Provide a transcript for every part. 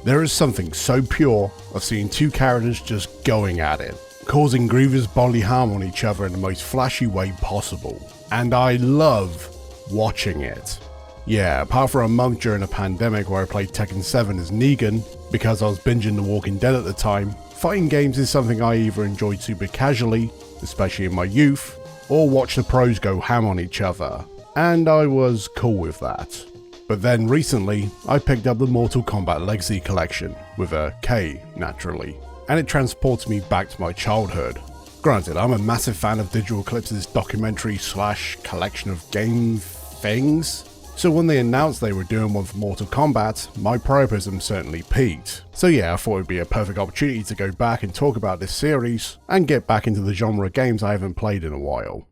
There is something so pure of seeing two characters just going at it, causing grievous bodily harm on each other in the most flashy way possible. And I love watching it. Yeah, apart from a month during a pandemic where I played Tekken 7 as Negan, because I was binging The Walking Dead at the time, fighting games is something I either enjoyed super casually, especially in my youth, or watch the pros go ham on each other, and I was cool with that. But then recently, I picked up the Mortal Kombat Legacy Collection, with a K naturally, and it transports me back to my childhood. Granted, I'm a massive fan of Digital Eclipse's documentary / collection of game things, so when they announced they were doing one for Mortal Kombat, my priapism certainly peaked. So yeah, I thought it would be a perfect opportunity to go back and talk about this series, and get back into the genre of games I haven't played in a while.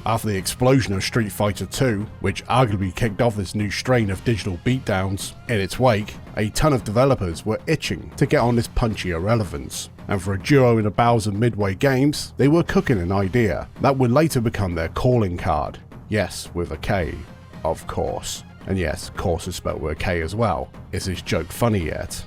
After the explosion of Street Fighter 2, which arguably kicked off this new strain of digital beatdowns, in its wake, a ton of developers were itching to get on this punchy irrelevance. And for a duo in the bowels of Midway Games, they were cooking an idea that would later become their calling card. Yes, with a K. Of course. And yes, course is spelled with a K as well. Is this joke funny yet?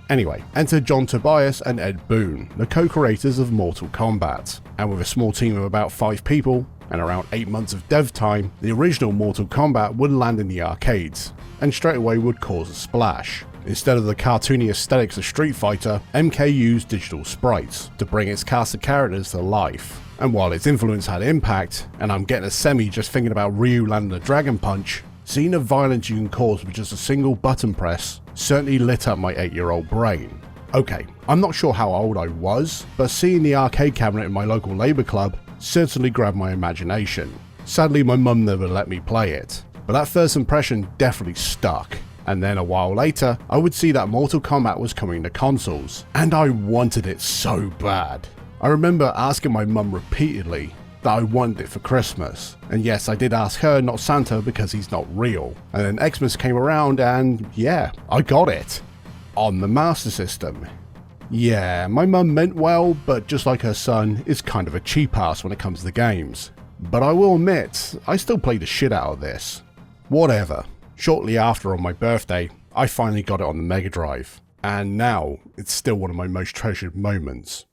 Anyway, enter John Tobias and Ed Boon, the co-creators of Mortal Kombat. And with a small team of about 5 people, and around 8 months of dev time, the original Mortal Kombat would land in the arcades, and straight away would cause a splash. Instead of the cartoony aesthetics of Street Fighter, MK used digital sprites to bring its cast of characters to life. And while its influence had impact, and I'm getting a semi just thinking about Ryu landing a Dragon Punch, seeing the violence you can cause with just a single button press certainly lit up my 8-year-old brain. Okay, I'm not sure how old I was, but seeing the arcade cabinet in my local Labour club certainly grabbed my imagination. Sadly, my mum never let me play it, but that first impression definitely stuck. And then a while later, I would see that Mortal Kombat was coming to consoles, and I wanted it so bad. I remember asking my mum repeatedly that I wanted it for Christmas, and yes, I did ask her, not Santa, because he's not real. And then Xmas came around and yeah, I got it. On the Master System. Yeah, my mum meant well, but just like her son, is kind of a cheap ass when it comes to games. But I will admit, I still play the shit out of this. Whatever. Shortly after, on my birthday, I finally got it on the Mega Drive, and now it's still one of my most treasured moments.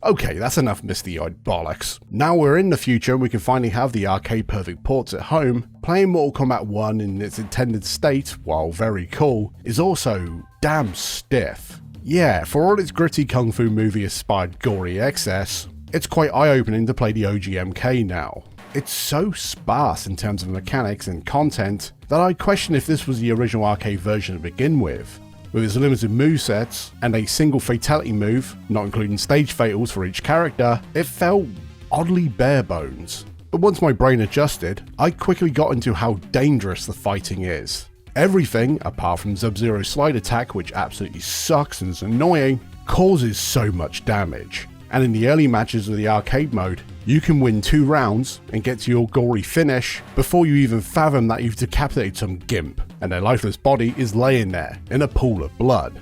Okay, that's enough misty-eyed bollocks. Now we're in the future and we can finally have the arcade perfect ports at home. Playing Mortal Kombat 1 in its intended state, while very cool, is also damn stiff. Yeah, for all its gritty kung fu movie inspired gory excess, it's quite eye-opening to play the OG MK now. It's so sparse in terms of mechanics and content that I question if this was the original arcade version to begin with. With its limited movesets and a single fatality move, not including stage fatals for each character, it felt oddly bare bones. But once my brain adjusted, I quickly got into how dangerous the fighting is. Everything, apart from Sub-Zero's slide attack, which absolutely sucks and is annoying, causes so much damage. And in the early matches of the arcade mode, you can win 2 rounds and get to your gory finish before you even fathom that you've decapitated some gimp, and their lifeless body is laying there in a pool of blood.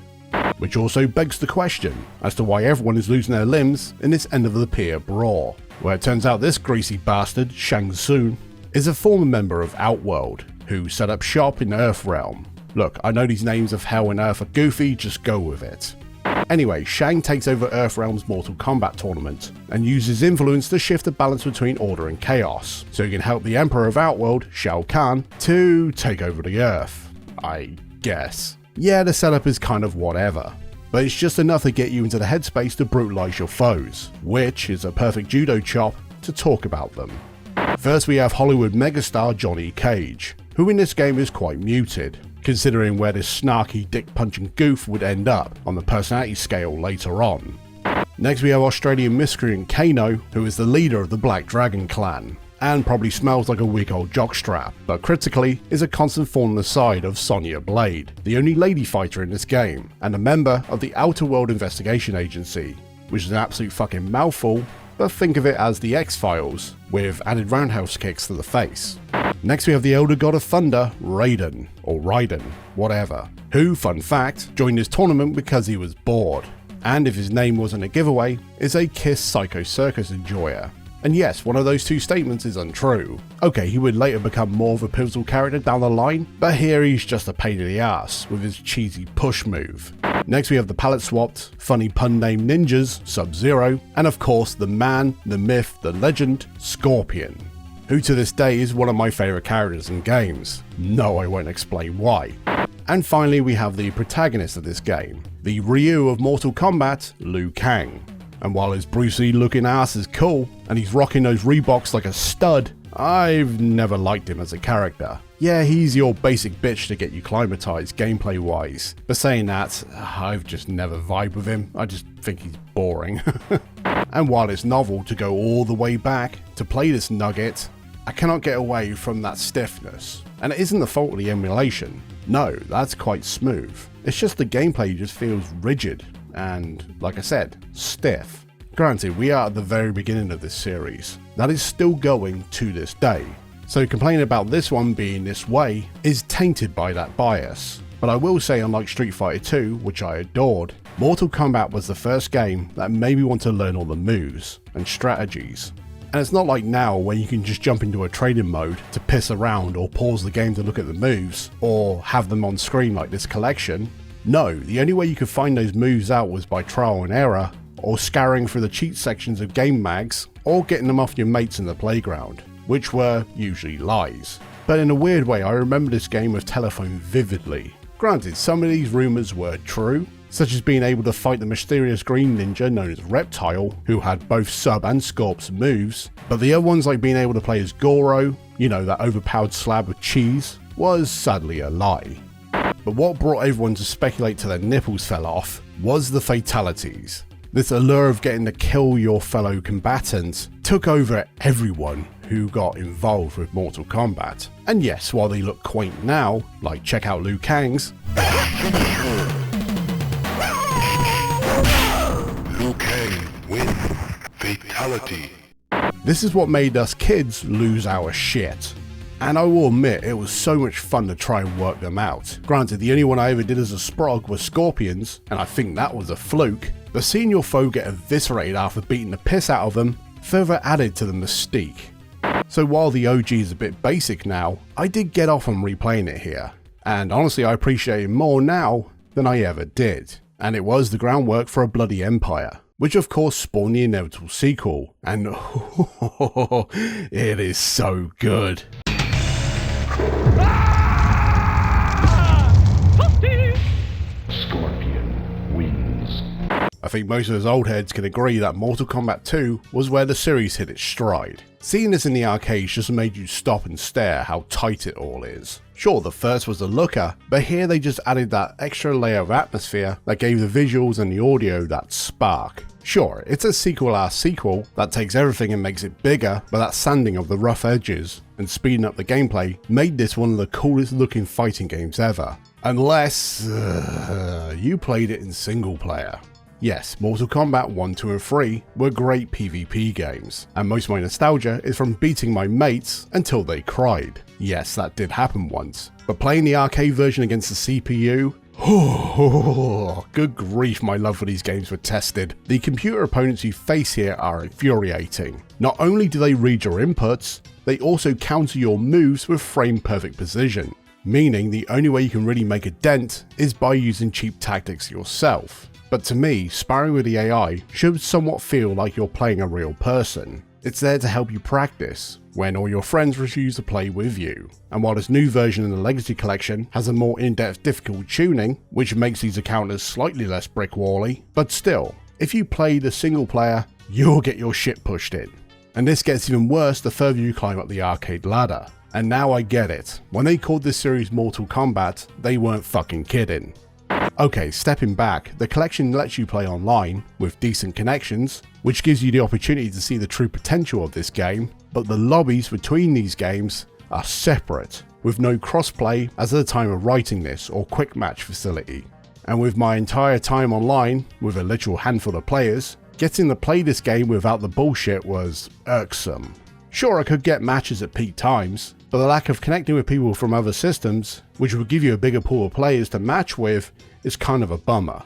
Which also begs the question as to why everyone is losing their limbs in this end of the pier brawl, where it turns out this greasy bastard, Shang Tsung, is a former member of Outworld, who set up shop in Earthrealm. Look, I know these names of Hell and Earth are goofy, just go with it. Anyway, Shang takes over Earthrealm's Mortal Kombat tournament, and uses influence to shift the balance between order and chaos, so he can help the Emperor of Outworld, Shao Kahn, to take over the Earth, I guess. Yeah, the setup is kind of whatever, but it's just enough to get you into the headspace to brutalize your foes, which is a perfect judo chop to talk about them. First we have Hollywood megastar Johnny Cage, who in this game is quite muted, considering where this snarky dick-punching goof would end up on the personality scale later on. Next we have Australian miscreant Kano, who is the leader of the Black Dragon clan, and probably smells like a weak old jockstrap, but critically is a constant thorn in the side of Sonya Blade, the only lady fighter in this game, and a member of the Outer World Investigation Agency, which is an absolute fucking mouthful, but think of it as the X-Files, with added roundhouse kicks to the face. Next we have the Elder God of Thunder, Raiden, or Raiden, whatever, who, fun fact, joined this tournament because he was bored, and if his name wasn't a giveaway, is a KISS Psycho Circus enjoyer. And yes, one of those two statements is untrue. Okay, he would later become more of a pivotal character down the line, but here he's just a pain in the ass with his cheesy push move. Next we have the palette swapped, funny pun named ninjas, Sub-Zero, and of course the man, the myth, the legend, Scorpion, who to this day is one of my favourite characters in games. No, I won't explain why. And finally we have the protagonist of this game, the Ryu of Mortal Kombat, Liu Kang. And while his Bruce Lee looking ass is cool, and he's rocking those Reeboks like a stud, I've never liked him as a character. Yeah, he's your basic bitch to get you climatized gameplay wise, but saying that, I've just never vibed with him. I just think he's boring. And while it's novel to go all the way back to play this nugget, I cannot get away from that stiffness. And it isn't the fault of the emulation. No, that's quite smooth. It's just the gameplay just feels rigid and, like I said, stiff. Granted, we are at the very beginning of this series. That is still going to this day. So complaining about this one being this way is tainted by that bias. But I will say, unlike Street Fighter 2, which I adored, Mortal Kombat was the first game that made me want to learn all the moves and strategies. And it's not like now where you can just jump into a training mode to piss around or pause the game to look at the moves or have them on screen like this Kollection. No, the only way you could find those moves out was by trial and error, or scouring through the cheat sections of game mags, or getting them off your mates in the playground, which were usually lies. But in a weird way, I remember this game with Telephone vividly. Granted, some of these rumours were true, such as being able to fight the mysterious green ninja known as Reptile, who had both Sub and Scorp's moves, but the other ones like being able to play as Goro, you know, that overpowered slab of cheese, was sadly a lie. But what brought everyone to speculate till their nipples fell off was the fatalities. This allure of getting to kill your fellow combatants took over everyone who got involved with Mortal Kombat. And yes, while they look quaint now, like check out Liu Kang's, Liu Kang wins. Fatality. This is what made us kids lose our shit. And I will admit, it was so much fun to try and work them out. Granted, the only one I ever did as a sprog was Scorpions, and I think that was a fluke, but seeing your foe get eviscerated after beating the piss out of them further added to the mystique. So while the OG is a bit basic now, I did get off on replaying it here, and honestly I appreciate it more now than I ever did. And it was the groundwork for a bloody empire, which of course spawned the inevitable sequel, and it is so good. Scorpion wins. I think most of us old heads can agree that Mortal Kombat 2 was where the series hit its stride. Seeing this in the arcades just made you stop and stare how tight it all is. Sure, the first was a looker, but here they just added that extra layer of atmosphere that gave the visuals and the audio that spark. Sure, it's a sequel-ass sequel that takes everything and makes it bigger, but that sanding of the rough edges and speeding up the gameplay made this one of the coolest looking fighting games ever. Unless you played it in single player. Yes, Mortal Kombat 1, 2 and 3 were great PvP games, and most of my nostalgia is from beating my mates until they cried. Yes, that did happen once, but playing the arcade version against the CPU, good grief, my love for these games were tested. The computer opponents you face here are infuriating. Not only do they read your inputs, they also counter your moves with frame perfect precision, meaning the only way you can really make a dent is by using cheap tactics yourself. But to me, sparring with the AI should somewhat feel like you're playing a real person. It's there to help you practice when all your friends refuse to play with you. And while this new version in the Legacy Collection has a more in-depth difficult tuning, which makes these encounters slightly less brick-wally, but still, if you play the single player, you'll get your shit pushed in. And this gets even worse the further you climb up the arcade ladder. And now I get it. When they called this series Mortal Kombat, they weren't fucking kidding. Okay, stepping back, the collection lets you play online with decent connections, which gives you the opportunity to see the true potential of this game, but the lobbies between these games are separate, with no crossplay as of the time of writing this or quick match facility. And with my entire time online, with a literal handful of players, getting to play this game without the bullshit was irksome. Sure, I could get matches at peak times, but the lack of connecting with people from other systems, which would give you a bigger pool of players to match with, is kind of a bummer.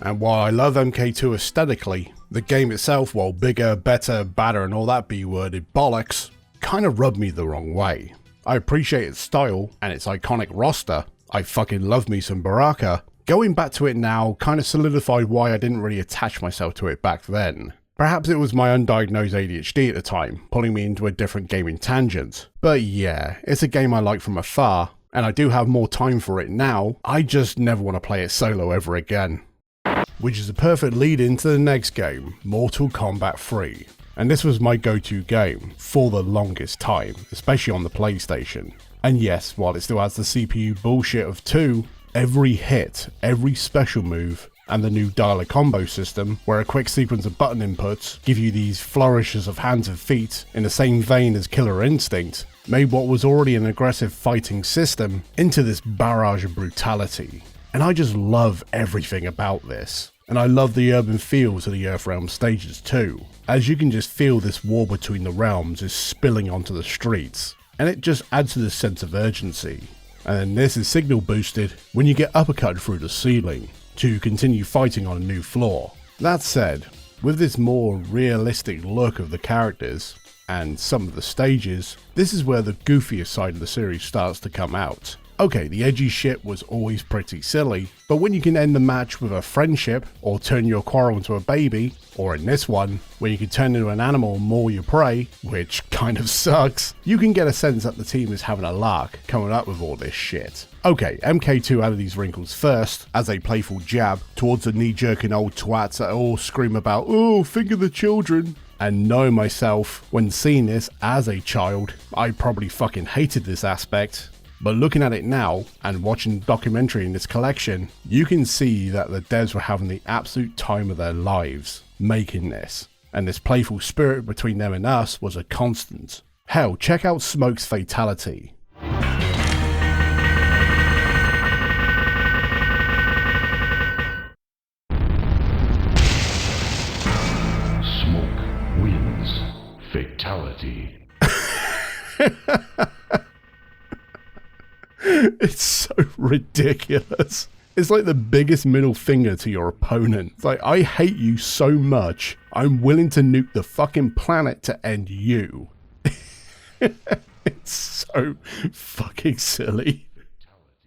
And while I love MK2 aesthetically, The game itself, while bigger, better, badder and all that B-worded bollocks, kind of rubbed me the wrong way. I appreciate its style and its iconic roster. I fucking love me some Baraka. Going back to it now kind of solidified why I didn't really attach myself to it back then. Perhaps it was my undiagnosed ADHD at the time, pulling me into a different gaming tangent. But yeah, it's a game I like from afar, and I do have more time for it now. I just never want to play it solo ever again. Which is a perfect lead into the next game, Mortal Kombat 3. And this was my go-to game for the longest time, especially on the PlayStation. And yes, while it still has the CPU bullshit of 2, every hit, every special move, and the new dialer combo system, where a quick sequence of button inputs give you these flourishes of hands and feet in the same vein as Killer Instinct, made what was already an aggressive fighting system into this barrage of brutality. And I just love everything about this. And I love the urban feels of the Earthrealm stages too, as you can just feel this war between the realms is spilling onto the streets, and it just adds to this sense of urgency. And then this is signal boosted when you get uppercut through the ceiling, to continue fighting on a new floor. That said, with this more realistic look of the characters, and some of the stages, this is where the goofiest side of the series starts to come out. Okay, the edgy shit was always pretty silly, but when you can end the match with a friendship, or turn your quarrel into a baby, or in this one, where you can turn into an animal and maul your prey, which kind of sucks, you can get a sense that the team is having a lark coming up with all this shit. Okay, MK2 added these wrinkles first, as a playful jab towards the knee-jerking old twats that all scream about, "Oh, finger the children." And knowing myself, when seeing this as a child, I probably fucking hated this aspect. But looking at it now, and watching the documentary in this collection, you can see that the devs were having the absolute time of their lives making this, and this playful spirit between them and us was a constant. Hell, check out Smoke's Fatality. Smoke wins. Fatality. It's so ridiculous. It's like the biggest middle finger to your opponent. It's like, I hate you so much, I'm willing to nuke the fucking planet to end you. It's so fucking silly.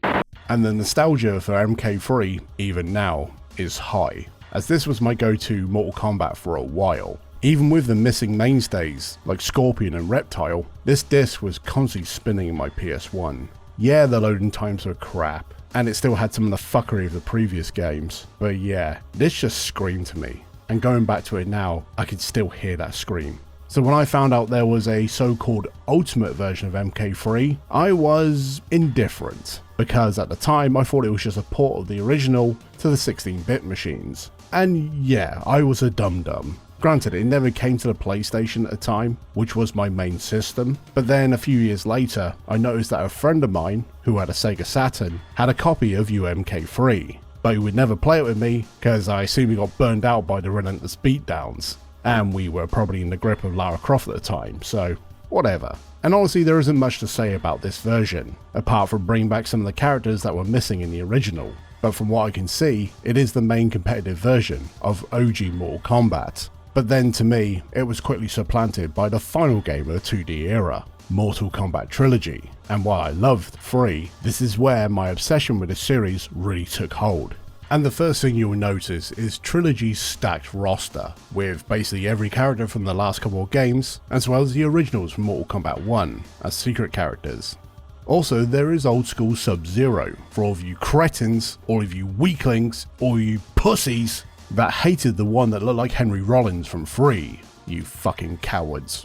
And the nostalgia for MK3, even now, is high, as this was my go-to Mortal Kombat for a while. Even with the missing mainstays, like Scorpion and Reptile, this disc was constantly spinning in my PS1. Yeah, the loading times were crap, and it still had some of the fuckery of the previous games, but yeah, this just screamed to me, and going back to it now, I could still hear that scream. So when I found out there was a so-called ultimate version of MK3, I was indifferent, because at the time I thought it was just a port of the original to the 16-bit machines. And yeah, I was a dum-dum. Granted, it never came to the PlayStation at the time, which was my main system, but then a few years later, I noticed that a friend of mine, who had a Sega Saturn, had a copy of UMK3, but he would never play it with me, because I assume he got burned out by the relentless beatdowns, and we were probably in the grip of Lara Croft at the time, so whatever. And honestly, there isn't much to say about this version, apart from bringing back some of the characters that were missing in the original, but from what I can see, it is the main competitive version of OG Mortal Kombat. But then to me, it was quickly supplanted by the final game of the 2D era, Mortal Kombat Trilogy, and while I loved 3, this is where my obsession with the series really took hold. And the first thing you'll notice is Trilogy's stacked roster, with basically every character from the last couple of games, as well as the originals from Mortal Kombat 1 as secret characters. Also, there is old school Sub-Zero, for all of you cretins, all of you weaklings, all you pussies, that hated the one that looked like Henry Rollins from 3, you fucking cowards.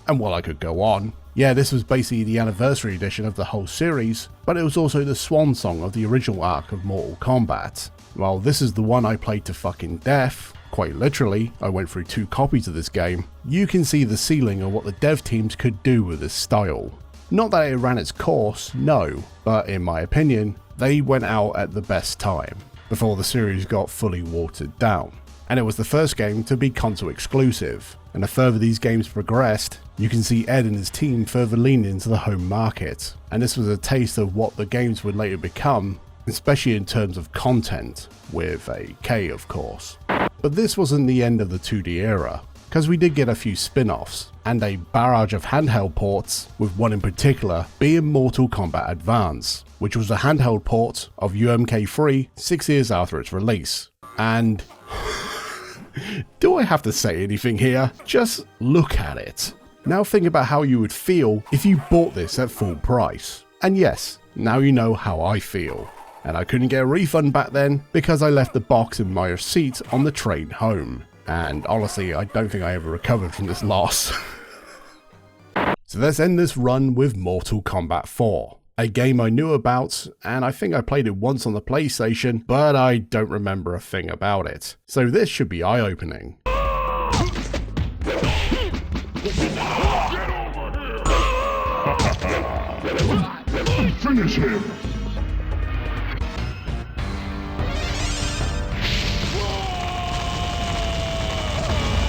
And while I could go on, yeah, this was basically the anniversary edition of the whole series, but it was also the swan song of the original arc of Mortal Kombat. Well, this is the one I played to fucking death. Quite literally, I went through 2 copies of this game. You can see the ceiling of what the dev teams could do with this style. Not that it ran its course, no, but in my opinion, they went out at the best time, before the series got fully watered down. And it was the first game to be console exclusive, and the further these games progressed, you can see Ed and his team further lean into the home market, and this was a taste of what the games would later become, especially in terms of content, with a K of course. But this wasn't the end of the 2D era, because we did get a few spin-offs, and a barrage of handheld ports, with one in particular being Mortal Kombat Advance, which was a handheld port of UMK3 6 years after its release. And do I have to say anything here? Just look at it. Now think about how you would feel if you bought this at full price. And yes, now you know how I feel. And I couldn't get a refund back then because I left the box and my receipt on the train home. And honestly, I don't think I ever recovered from this loss. So let's end this run with Mortal Kombat 4. A game I knew about, and I think I played it once on the PlayStation, but I don't remember a thing about it. So this should be eye-opening. Finish him!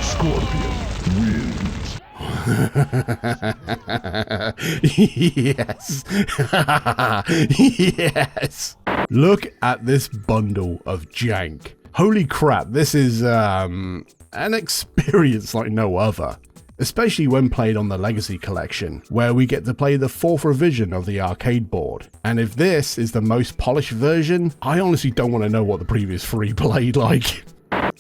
Scorpion wins. Yes. Yes. Look at this bundle of jank. Holy crap, this is an experience like no other. Especially when played on the Legacy Collection, where we get to play the 4th revision of the arcade board. And if this is the most polished version, I honestly don't want to know what the previous 3 played like.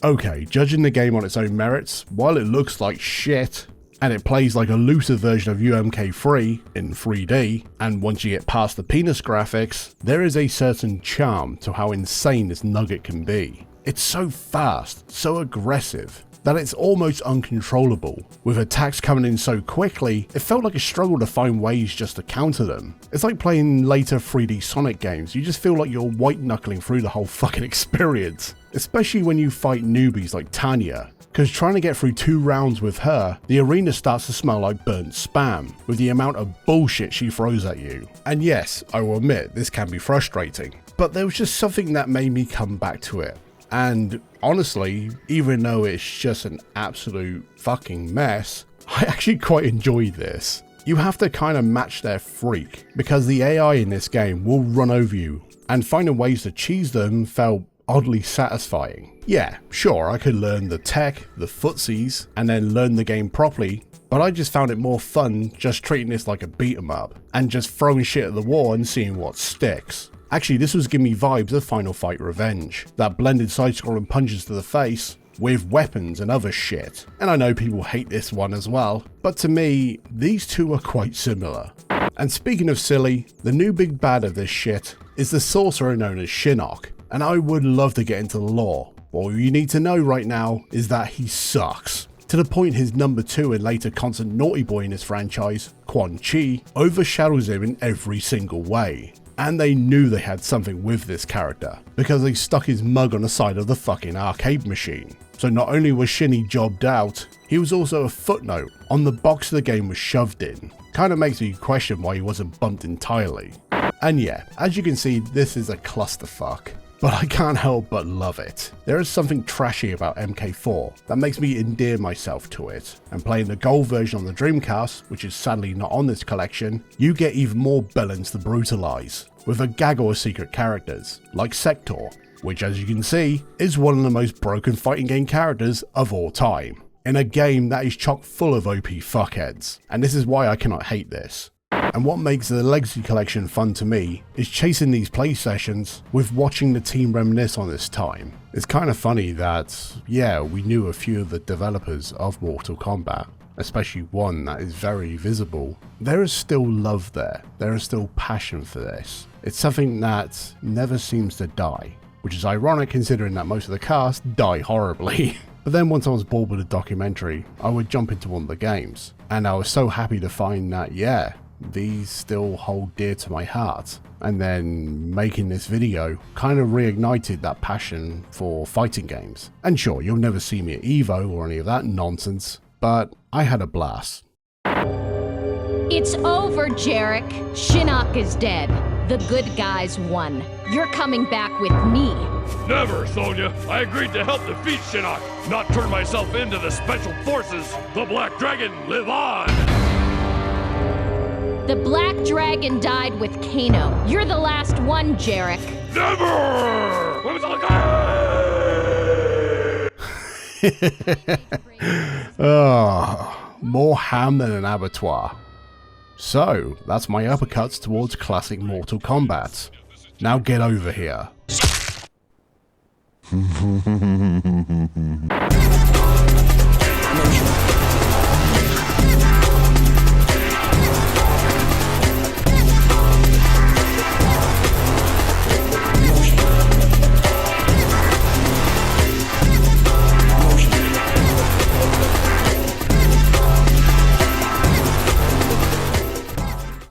Okay, judging the game on its own merits, while it looks like shit, and it plays like a looser version of UMK3 in 3D, and once you get past the penis graphics, there is a certain charm to how insane this nugget can be. It's so fast, so aggressive, that it's almost uncontrollable. With attacks coming in so quickly, it felt like a struggle to find ways just to counter them. It's like playing later 3D Sonic games, you just feel like you're white knuckling through the whole fucking experience. Especially when you fight newbies like Tanya, because trying to get through 2 rounds with her, the arena starts to smell like burnt spam, with the amount of bullshit she throws at you. And yes, I will admit, this can be frustrating, but there was just something that made me come back to it. And honestly, even though it's just an absolute fucking mess, I actually quite enjoyed this. You have to kind of match their freak, because the AI in this game will run over you, and finding ways to cheese them felt oddly satisfying. Yeah, sure, I could learn the tech, the footsies, and then learn the game properly, but I just found it more fun just treating this like a beat 'em up, and just throwing shit at the wall and seeing what sticks. Actually, this was giving me vibes of Final Fight Revenge, that blended side-scrolling punches to the face with weapons and other shit. And I know people hate this one as well, but to me, these two are quite similar. And speaking of silly, the new big bad of this shit is the sorcerer known as Shinnok, and I would love to get into the lore. All you need to know right now is that he sucks. To the point his number 2 and later constant naughty boy in his franchise, Quan Chi, overshadows him in every single way. And they knew they had something with this character, because they stuck his mug on the side of the fucking arcade machine. So not only was Shinny jobbed out, he was also a footnote on the box the game was shoved in. Kinda makes me question why he wasn't bumped entirely. And yeah, as you can see, this is a clusterfuck, but I can't help but love it. There is something trashy about MK4 that makes me endear myself to it, and playing the gold version on the Dreamcast, which is sadly not on this collection, you get even more villains to brutalize, with a gaggle of secret characters, like Sector, which as you can see, is one of the most broken fighting game characters of all time, in a game that is chock full of OP fuckheads, and this is why I cannot hate this. And what makes the Legacy Collection fun to me is chasing these play sessions with watching the team reminisce on this time. It's kind of funny that, yeah, we knew a few of the developers of Mortal Kombat, especially one that is very visible. There is still love there, there is still passion for this. It's something that never seems to die, which is ironic considering that most of the cast die horribly. But then once I was bored with a documentary, I would jump into one of the games, and I was so happy to find that, yeah, these still hold dear to my heart. And then making this video kind of reignited that passion for fighting games. And sure, you'll never see me at EVO or any of that nonsense, but I had a blast. It's over, Jarek. Shinnok is dead. The good guys won. You're coming back with me. Never, Sonya. I agreed to help defeat Shinnok, not turn myself into the Special Forces. The Black Dragon, live on! The Black Dragon died with Kano. You're the last one, Jarek. Never! More ham than an abattoir. So, that's my uppercuts towards classic Mortal Kombat. Now get over here.